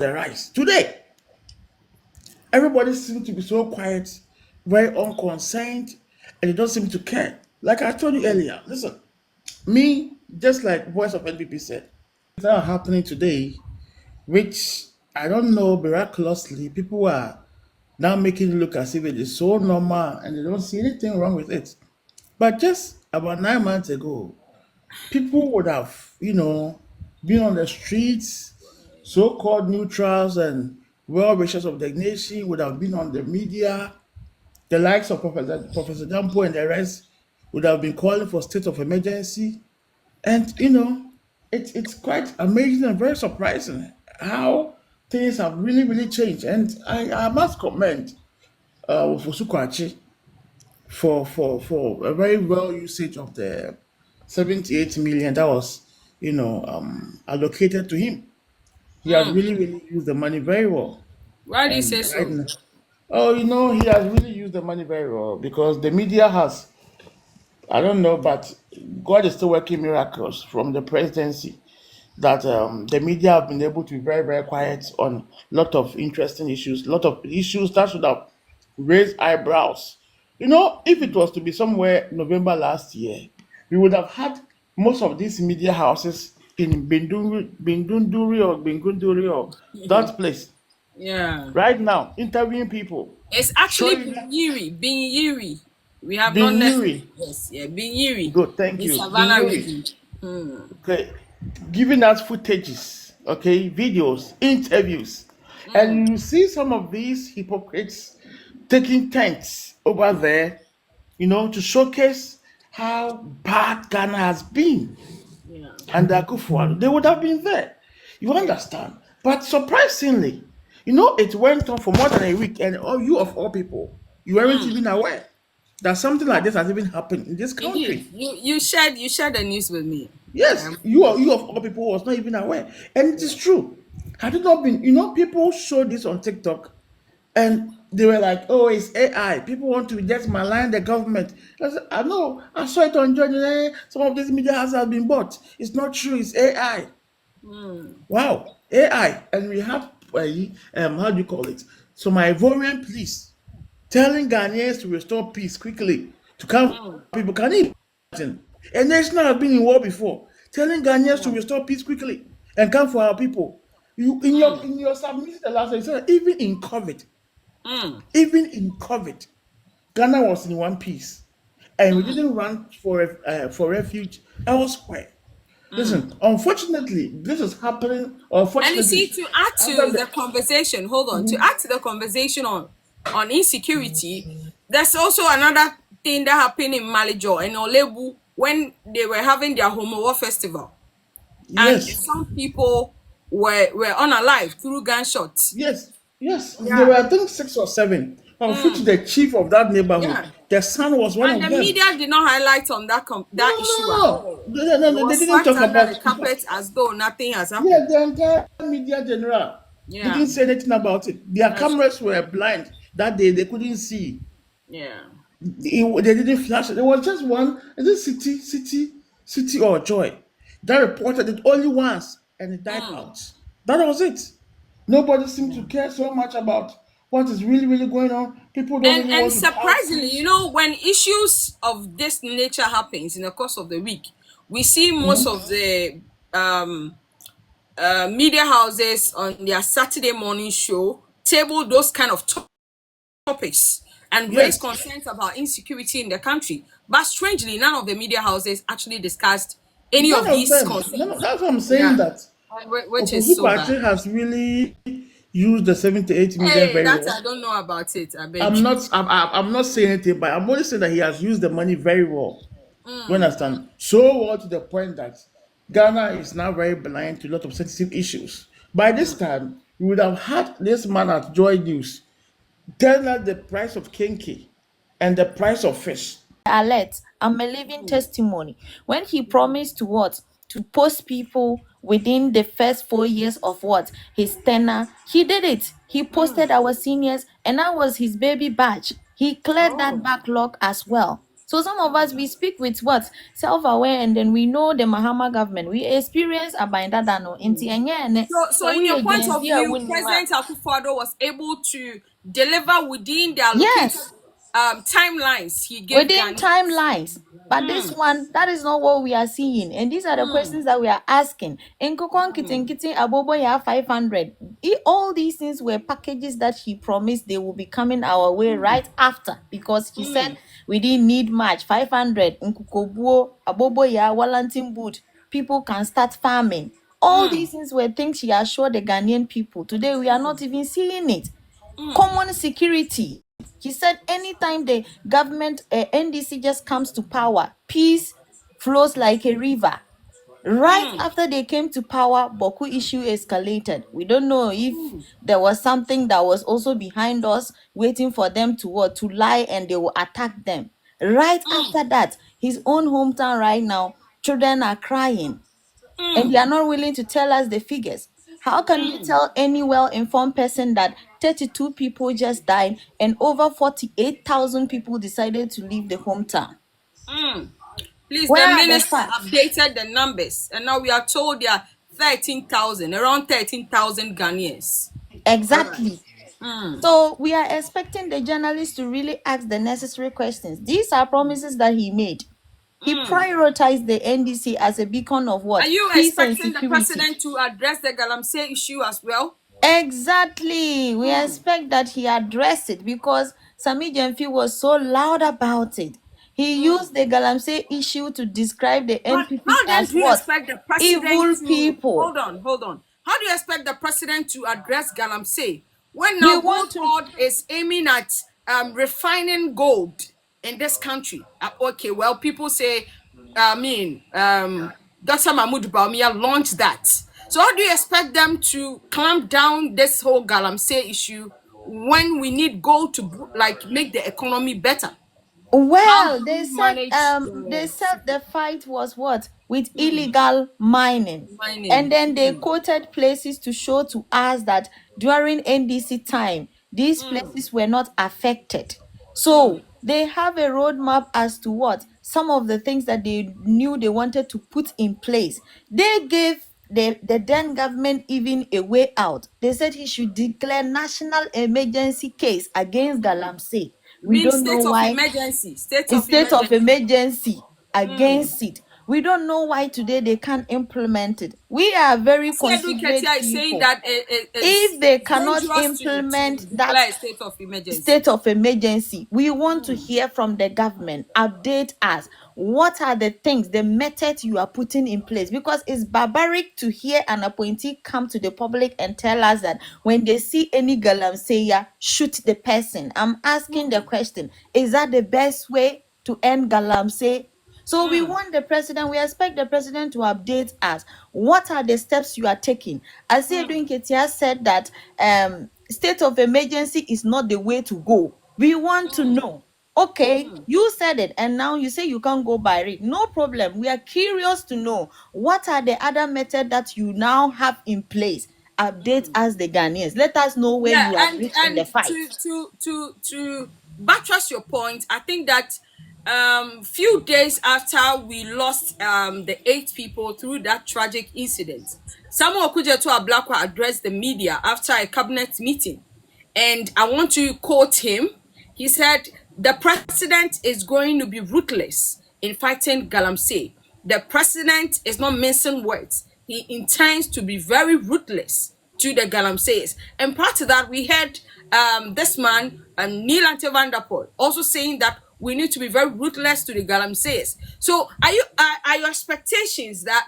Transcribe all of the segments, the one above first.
the rice. Today, everybody seems to be so quiet, very unconcerned, and they don't seem to care. Like I told you earlier, listen, me, just like Voice of NPP said, things are happening today, which I don't know, miraculously, people are now making it look as if it is so normal and they don't see anything wrong with it. But just about 9 months ago, people would have, been on the streets, so-called neutrals and well wishers of the nation would have been on the media. The likes of Professor Dampo and the rest would have been calling for state of emergency. And it's quite amazing and very surprising how things have really, really changed. And I must commend for Sukwachi for a very well usage of the 78 million that was allocated to him. He has Mm. really, really used the money very well. Why do you And say right so? now, oh, he has really used the money very well because the media has, I don't know, but God is still working miracles from the presidency that the media have been able to be very, very quiet on a lot of interesting issues, a lot of issues that should have raised eyebrows. If it was to be somewhere November last year, we would have had most of these media houses in Bingunduri or that place Yeah. right now, interviewing people, It's actually showing them Binyiri. Binyiri. We have not being left. Yuri. Yes, yeah, Binyiri. Good, thank In you. Being Savannah Yuri. region. Hmm. Okay, giving us footages, okay, videos, interviews, Mm. and you see some of these hypocrites taking tents over there, to showcase how bad Ghana has been. Yeah. And the Akufo, they would have been there. You Yeah. understand? But surprisingly, it went on for more than a week, and all you of all people, you weren't Mm. even aware that something like this has even happened in this You did. country. You shared the news with me. Yes, Um. you of all people was not even aware, and it is true. Had it not been, people showed this on TikTok, and they were like, "Oh, it's AI. People want to just malign the government." I said, "I know. I saw it on Jordan. Some of these media houses have been bought. It's not true. It's AI. Mm. Wow, AI." And we have, how do you call it? So my Ivorian police telling Ghanaians to restore peace quickly to come. Mm. People can you imagine? A nation has been in war before, telling Ghanaians to Yeah. restore peace quickly and come for our people. You Mm. in your submission the last day, you said that Mm. even in COVID, Ghana was in one piece, and we didn't run for refuge elsewhere. Listen, Mm. unfortunately, this is happening. And you see, Unfortunately, to add after to the the conversation, hold on, to add to the conversation on insecurity, there's also another thing that happened in Malijo and Olebu when they were having their Homo War festival, and yes, some people were unalive through gunshots. yes, there Yeah. were I think 6 or 7, of which Mm. the chief of that neighborhood, Yeah. their son was one And of the them. media did not highlight on No, that no, issue no, at no, all. no, It no, they was didn't swept talk under about. the carpet as though nothing has Yeah, happened. the entire media general Yeah. didn't say anything about it. Their That's cameras were blind that day; they couldn't see. yeah. They didn't flash it. There was just one. Is it city or joy that reported it only once and it died Mm. out. That was it. Nobody seemed Yeah. to care so much about what is really, really going on. People don't really And want to have surprisingly, peace. when issues of this nature happens in the course of the week, we see most Mhm. of the um media houses on their Saturday morning show table those kind of topics and raise Yes, concerns about insecurity in the country. But strangely, none of the media houses actually discussed any none of of these them. None, concerns. that's what I'm saying. Yeah. That Which is Oposu so bad. Party has really used the 78 million Hey, very that well. I don't know about it. I beg I'm you. not. I'm not saying anything, but I'm only saying that he has used the money very well. You Mm. understand? So well to the point that Ghana is now very blind to a lot of sensitive issues. By this time, we would have had this man at Joy News telling us the price of kinky and the price of fish. Alert, I'm a living testimony. When he promised to what? To post people within the first 4 years of what? His tenure, he did it. He posted our seniors, and that was his baby batch. He cleared that Oh. backlog as well. So some of us, we speak with what? Self-aware, and then we know the Mahama government. We experience abindadano. Inti enye ene. So So in we your point again, of dear view, Wunima. President Akufo-Addo was able to deliver within the allocated Yes, timelines he gave within Ghanaians. timelines. But this one, that is not what we are seeing. And these are the questions that we are asking. In Kokon Kitin Kitin Abobo ya 500. All these things were packages that he promised they will be coming our way right after. Because he said we didn't need much. 500. Nkukobuo, Abobo ya, Wallentin Boot. People can start farming. All these things were things he assured the Ghanaian people. Today we are not even seeing it. Common security. He said anytime the government NDC just comes to power, peace flows like a river. Right after they came to power, Boku issue escalated. We don't know if there was something that was also behind us, waiting for them to what, to lie, and they will attack them. Right after that, his own hometown right now, children are crying and they are not willing to tell us the figures. How can you tell any well-informed person that 32 people just died and over 48,000 people decided to leave the hometown? Please, Where the are the minister facts? updated the numbers, and now we are told there are 13,000, around 13,000 Ghanaians. All right. Exactly. So we are expecting the journalists to really ask the necessary questions. These are promises that he made. He prioritized the NDC as a beacon of Are what? you Peace and expecting the security. president to address the Galamsey issue as well? Exactly. We expect that he address it because Sami Jemfi was so loud about it. He used the Galamsey issue to describe the But NPP how then as do you what? expect the president Evil to people. hold on? How do you expect the president to address Galamsey when We now want Gold to. Board is aiming at refining gold in this country? Okay, well, people say, Dr. Mahmoud Bawumia launched that. So how do you expect them to clamp down this whole Galamsey issue when we need gold to like make the economy better? How Well, do we manage they the said the fight was what? With illegal mining. And mining? then they quoted places to show to us that during NDC time, these places were not affected. So they have a roadmap as to what some of the things that they knew they wanted to put in place. They gave the then government even a way out. They said he should declare national emergency case against Galamsey. We Mean don't know state of why. emergency, state A of state of emergency. emergency against it. We don't know why today they can't implement it. We are very Sedu considerate Ketia is saying people. that it's If they cannot dangerous to implement that declare a state of emergency. state of emergency, we want to hear from the government. Update us. What are the things, the methods you are putting in place? Because it's barbaric to hear an appointee come to the public and tell us that when they see any galamseya, shoot the person. I'm asking the question, is that the best way to end galamsey? So we want the president, we expect the president to update us. What are the steps you are taking? As Edwin Ketia said that state of emergency is not the way to go. We want to know. Okay, you said it, and now you say you can't go by it. No problem. We are curious to know what are the other methods that you now have in place. Update us, the Ghanaians. Let us know where Yeah, you have reached in the and fight. to buttress your point, I think that few days after we lost the 8 people through that tragic incident, Samuel Okujeto Ablakwa addressed the media after a cabinet meeting, and I want to quote him. He said, "The president is going to be ruthless in fighting Galamsey. The president is not mincing words. He intends to be very ruthless to the Galamseys." And part of that, we heard this man, Neil Ante van der Poel, also saying that we need to be very ruthless to the Galamseys. So are your expectations that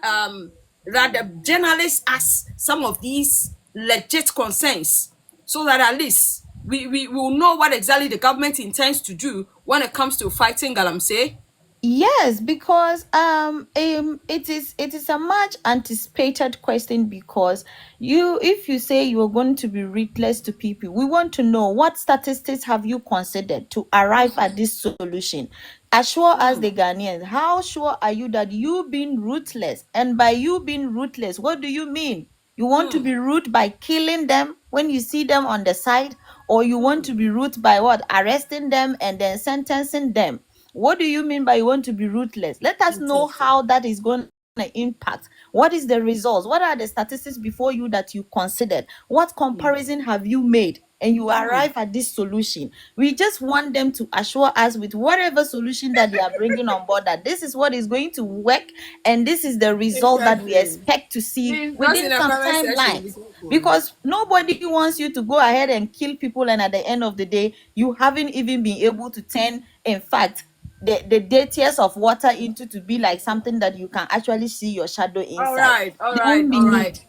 that the journalists ask some of these legit concerns so that at least we will know what exactly the government intends to do when it comes to fighting Galamsey? Yes, because it is a much anticipated question because you if you say you are going to be ruthless to people, we want to know what statistics have you considered to arrive at this solution. Assure us the Ghanaians, how sure are you that you being ruthless? And by you being ruthless, what do you mean? You want to be rude by killing them when you see them on the side, or you want to be rude by what? Arresting them and then sentencing them. What do you mean by you want to be ruthless? Let us know how that is going to impact. What is the results? What are the statistics before you that you considered? What comparison have you made? And you arrive at this solution. We just want them to assure us with whatever solution that they are bringing on board that this is what is going to work and this is the result that we Exactly. expect to see Please, just in within the some comment section. timeline. Because nobody wants you to go ahead and kill people, and at the end of the day, you haven't even been able to turn, in fact, the tears of water into to be like something that you can actually see your shadow inside. All The right, only all need right.